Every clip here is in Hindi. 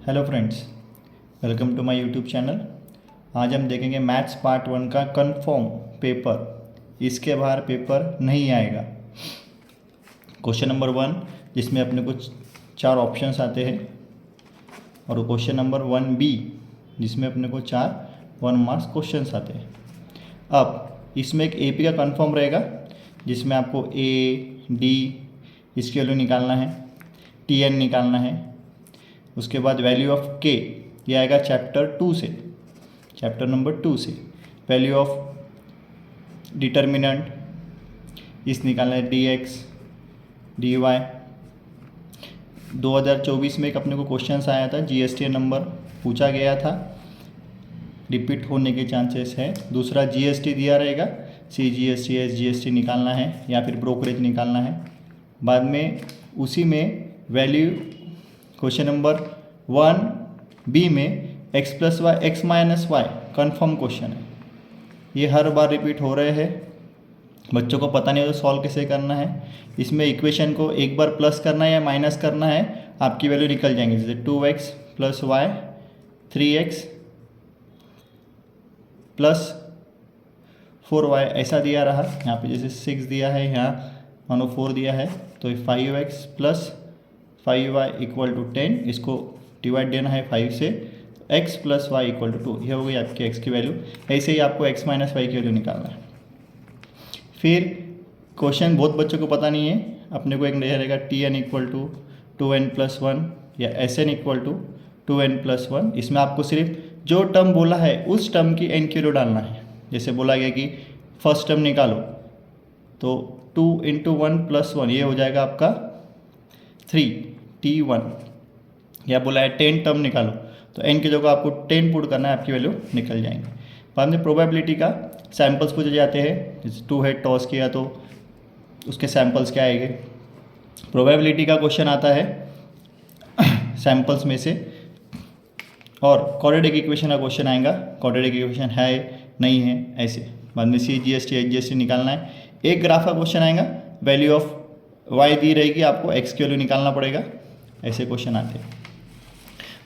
Hello friends, welcome to my YouTube channel. आज हम देखेंगे मैथ्स पार्ट 1 का कंफर्म पेपर। इसके बाहर पेपर नहीं आएगा। क्वेश्चन नंबर 1 जिसमें अपने कुछ 4 ऑप्शंस आते हैं और क्वेश्चन नंबर 1B जिसमें अपने को 4 1 मार्क्स क्वेश्चंस आते हैं। अब इसमें एक AP का कंफर्म रहेगा जिसमें आपको A, D इसकी वैल्यू निकालना है, TN निकालना है। उसके बाद वैल्यू ऑफ K ये आएगा चैप्टर 2 से, चैप्टर नंबर 2 से। वैल्यू ऑफ डिटर्मिनेंट इस निकालना है, dx dy। 2024 में एक अपने को क्वेश्चंस आया था, GST नंबर पूछा गया था, रिपीट होने के चांसेस है। दूसरा GST दिया रहेगा, CGST SGST निकालना है या फिर ब्रोकरेज निकालना है। बाद में उसी में वैल्यू क्वेश्चन नंबर 1B में x plus y x minus y confirm question है। ये हर बार रिपीट हो रहे हैं, बच्चों को पता नहीं हो तो सॉल्व कैसे करना है। इसमें इक्वेशन को एक बार प्लस करना है या माइनस करना है, आपकी वैल्यू निकल जाएंगी। जैसे 2x plus Y 3x plus 4y ऐसा दिया रहा। यहाँ पे जैसे 6 दिया है, यहाँ मानो 4 दिया है, तो 5x plus 5y equal to 10। इसको डिवाइड देना है 5 से, x plus y equal to 2। यह हो गई आपकी x की वैल्यू। ऐसे ही आपको x माइनस वाई की वैल्यू निकालना है। फिर क्वेश्चन बहुत बच्चों को पता नहीं है, अपने को एक रहेगा tn equal to 2n plus 1 या sn equal to 2n plus 1। इसमें आपको सिर्फ जो टर्म बोला है उस टर्म की n की वैल्यू डालना है। जैसे बोला गया कि फर्स्ट टर्म निकालो, तो 2 इंटू 1 प्लस 1 ये हो जाएगा आपका 3t1। या बोला है 10 टर्म निकालो, तो n की जगह आपको 10 पुट करना है, आपकी वैल्यू निकल जाएंगे। बाद में प्रोबेबिलिटी का सैम्पल्स पूछे जाते हैं। जैसे 2 हेड टॉस किया तो उसके सैम्पल्स क्या आएंगे। प्रोबेबिलिटी का क्वेश्चन आता है सैम्पल्स में से। और क्वाड्रेटिक इक्वेशन का क्वेश्चन आएगा, क्वाड्रेटिक इक्वेशन है नहीं है ऐसे। बाद में CGST HGST निकालना है। एक ग्राफ का क्वेश्चन आएगा, वैल्यू ऑफ y दी रहेगी, आपको x की वैल्यू निकालना पड़ेगा। ऐसे क्वेश्चन आते हैं।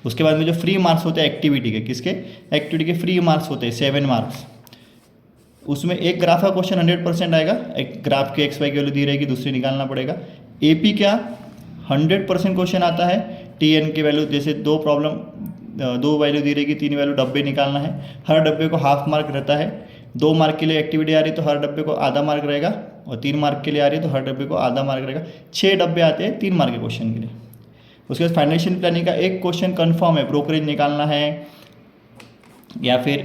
उसके बाद में जो फ्री मार्क्स होते हैं एक्टिविटी के, किसके एक्टिविटी के फ्री मार्क्स होते हैं 7 मार्क्स। उसमें एक ग्राफ का क्वेश्चन 100% आएगा। एक ग्राफ के XY की वैल्यू दी रहेगी, दूसरी निकालना पड़ेगा। AP क्या 100% क्वेश्चन आता है। TN की वैल्यू जैसे दो वैल्यू दी रहेगी, 3 वैल्यू डब्बे निकालना है। हर डब्बे को हाफ मार्क रहता है। 2 मार्क के लिए एक्टिविटी आ रही है तो हर डब्बे को आधा मार्क रहेगा, और 3 मार्क के लिए आ रही है तो हर डब्बे को आधा मार्क रहेगा। 6 डब्बे आते हैं 3 मार्क के क्वेश्चन के लिए। उसके बाद फाइनेंशियल प्लानिंग का एक क्वेश्चन कंफर्म है, ब्रोकरेज निकालना है या फिर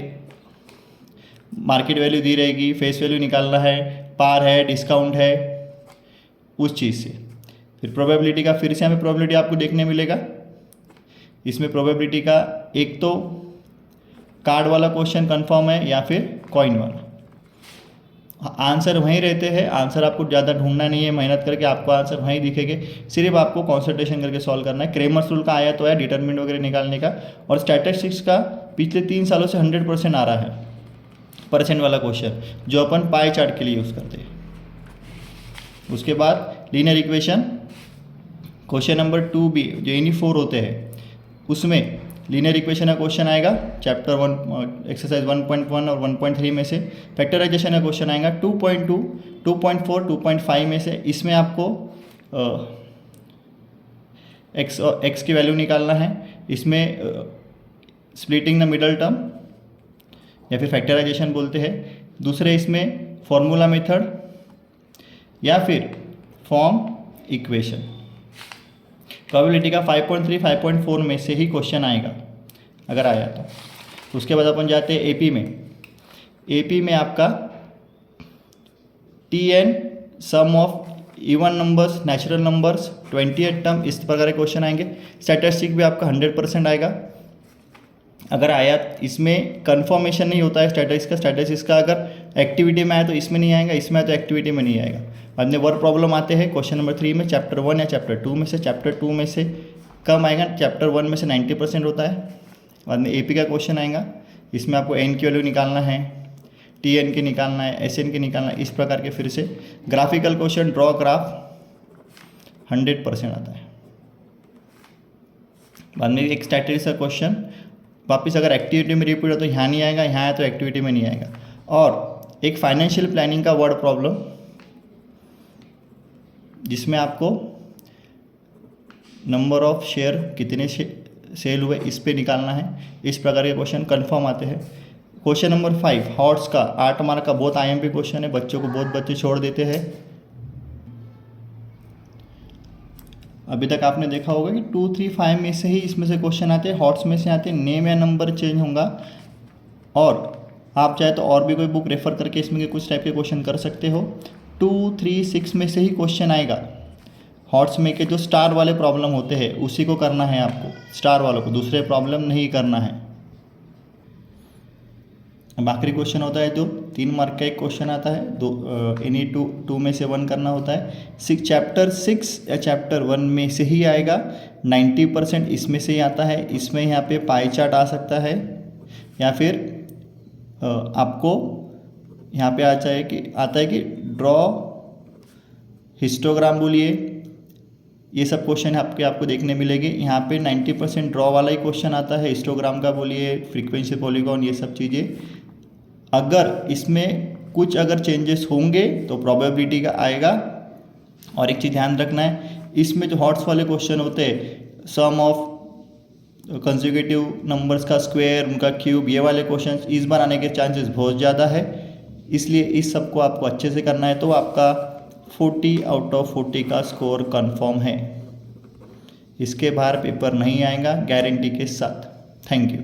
मार्केट वैल्यू दी रहेगी, फेस वैल्यू निकालना है, पार है, डिस्काउंट है, उस चीज़ से। फिर प्रोबेबिलिटी का फिर से हमें प्रोबेबिलिटी आपको देखने मिलेगा। इसमें प्रोबेबिलिटी का एक तो कार्ड वाला क्वेश्चन कंफर्म है या फिर कॉइन वाला। आंसर वहीं रहते हैं, आंसर आपको ज़्यादा ढूंढना नहीं है, मेहनत करके आपको आंसर वहीं दिखेंगे। सिर्फ आपको कॉन्सेंट्रेशन करके सॉल्व करना है। क्रेमर्स रूल का आया तो है डिटरमिनेंट वगैरह निकालने का। और स्टैटिस्टिक्स का पिछले 3 सालों से 100% आ रहा है, परसेंट वाला क्वेश्चन, जो अपन पाई चार्ट के लिए यूज़ करते हैं। उसके बाद linear equation question number 2B जो इन्हीं 4 होते हैं, उसमें लीनियर इक्वेशन का क्वेश्चन आएगा चैप्टर 1 एक्सरसाइज 1.1 और 1.3 में से। फैक्टराइजेशन का क्वेश्चन आएगा 2.2, 2.4, 2.5 में से। इसमें आपको x की वैल्यू निकालना है। इसमें स्प्लिटिंग द मिडल टर्म या फिर फैक्टराइजेशन बोलते हैं। दूसरे इसमें फॉर्मूला मेथड या फिर फॉर्म इक्वेशन। प्रोबेबिलिटी का 5.3, 5.4 में से ही क्वेश्चन आएगा अगर आया तो। उसके बाद अपन जाते हैं AP में। AP में आपका TN sum of even numbers, natural numbers, 28 term, इस प्रकार के क्वेश्चन आएंगे। स्टैटिस्टिक भी आपका 100% आएगा अगर आया। इसमें कंफर्मेशन नहीं होता है स्टैटिस्टिक्स का अगर एक्टिविटी में आया तो इसमें नहीं आएगा, इसमें आया तो एक्टिविटी में नहीं आएगा। बाद में वर्ड प्रॉब्लम आते हैं क्वेश्चन नंबर 3 में, चैप्टर 1 या चैप्टर 2 में से। चैप्टर 2 में से कम आएगा, चैप्टर 1 में से 90% होता है। बाद में AP का क्वेश्चन आएगा, इसमें आपको n की वैल्यू निकालना है, TN की निकालना है, SN की निकालना है, इस प्रकार के। फिर से ग्राफिकल क्वेश्चन, ड्रॉ ग्राफ 100% आता है। बाद में एक स्टैटिस्टिक्स का क्वेश्चन वापस अगर एक्टिविटी में रिपीट हो तो यहाँ नहीं आएगा, यहाँ है तो एक्टिविटी में नहीं आएगा। और एक फाइनेंशियल प्लानिंग का वर्ड प्रॉब्लम जिसमें आपको नंबर ऑफ शेयर कितने सेल हुए इस पे निकालना है। इस प्रकार के क्वेश्चन कंफर्म आते हैं। क्वेश्चन नंबर 5 हॉर्स का 8 मार्क का बहुत आईएमपी क्वेश्चन है, बच्चों को बहुत बच्चे छोड़ देते हैं। अभी तक आपने देखा होगा कि 2, 3, 5 में से ही इसमें से क्वेश्चन आते हैं, हॉर्स में से आते हैं, नेम या नंबर चेंज होगा। और आप चाहे तो और भी कोई बुक रेफर करके इसमें के कुछ टाइप के क्वेश्चन कर सकते हो। 2, 3, 6 में से ही क्वेश्चन आएगा। हॉर्स में के जो स्टार वाले प्रॉब्लम होते हैं उसी को करना है आपको, स्टार वालों को, दूसरे प्रॉब्लम नहीं करना है। अब आखिरी क्वेश्चन होता है जो 3 मार्क का एक क्वेश्चन आता है, एनी टू में से 1 करना होता है। चैप्टर 6 या चैप्टर 1 में से ही आएगा, 90% इसमें से ही आता है। इसमें यहाँ पे पाई चार्ट आ सकता है या फिर आपको यहाँ पे आता है कि ड्रॉ हिस्टोग्राम बोलिए, ये सब क्वेश्चन आपको देखने मिलेंगे। यहाँ पे 90% ड्रॉ वाला ही क्वेश्चन आता है, हिस्टोग्राम का बोलिए, फ्रीक्वेंसी पॉलीगॉन, ये सब चीज़ें। अगर इसमें कुछ अगर चेंजेस होंगे तो प्रोबेबिलिटी का आएगा। और एक चीज़ ध्यान रखना है, इसमें जो हॉर्स वाले क्वेश्चन होते हैं, सम ऑफ कंसेक्यूटिव नंबर्स का स्क्वायर, उनका क्यूब, ये वाले क्वेश्चन इस बार आने के चांसेस बहुत ज़्यादा है। इसलिए इस सब को आपको अच्छे से करना है तो आपका 40 आउट ऑफ 40 का स्कोर कंफर्म है। इसके बाहर पेपर नहीं आएगा गारंटी के साथ। Thank you.